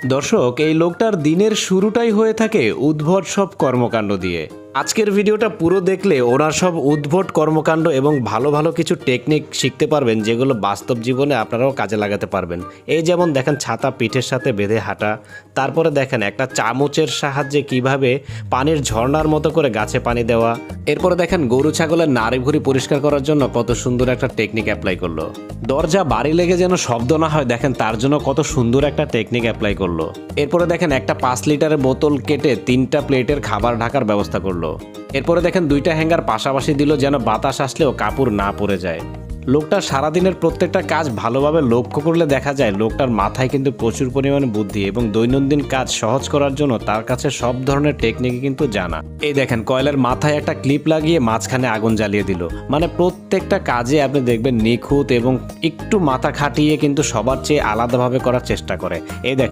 দর্শক, এই লোকটার দিনের শুরুটাই হয়ে থাকে উদ্ভট সব কর্মকাণ্ড দিয়ে। আজকের ভিডিওটা পুরো দেখলে ওনার সব উদ্ভট কর্মকাণ্ড এবং ভালো ভালো কিছু টেকনিক শিখতে পারবেন, যেগুলো বাস্তব জীবনে আপনারাও কাজে লাগাতে পারবেন। এই যেমন দেখেন, ছাতা পিঠের সাথে বেঁধে হাঁটা, তারপরে দেখেন একটা চামচের সাহায্যে কিভাবে পানির ঝর্ণার মতো করে গাছে পানি দেওয়া, এরপরে দেখেন গরু ছাগলের নাড়ি ভুঁড়ি পরিষ্কার করার জন্য কত সুন্দর একটা টেকনিক অ্যাপ্লাই করলো। দরজা বাড়ি লেগে যেন শব্দ না হয়, দেখেন তার জন্য কত সুন্দর একটা টেকনিক অ্যাপ্লাই করলো। এরপরে দেখেন একটা 5 লিটারের বোতল কেটে 3টা প্লেটের খাবার ঢাকার ব্যবস্থা করলো। এরপরে দেখেন 2টা হ্যাঙ্গার পাশাপাশি দিল, যেন বাতাস আসলেও কাপড় না পড়ে যায়। লোকটা সারাদিনের প্রত্যেকটা কাজ ভালোভাবে লক্ষ্য করলে দেখা যায় লোকটার মাথায় কিন্তু প্রচুর পরিমাণে বুদ্ধি, এবং দৈনন্দিন কাজ সহজ করার জন্য তার কাছে সব ধরনের টেকনিক কিন্তু জানা। এই দেখেন, কয়লার মাথায় একটা ক্লিপ লাগিয়ে মাঝখানে আগুন জ্বালিয়ে দিল। মানে প্রত্যেকটা কাজে আপনি দেখবেন নিখুঁত এবং একটু মাথা খাটিয়ে কিন্তু সবার চেয়ে আলাদাভাবে করার চেষ্টা করে। এই দেখেন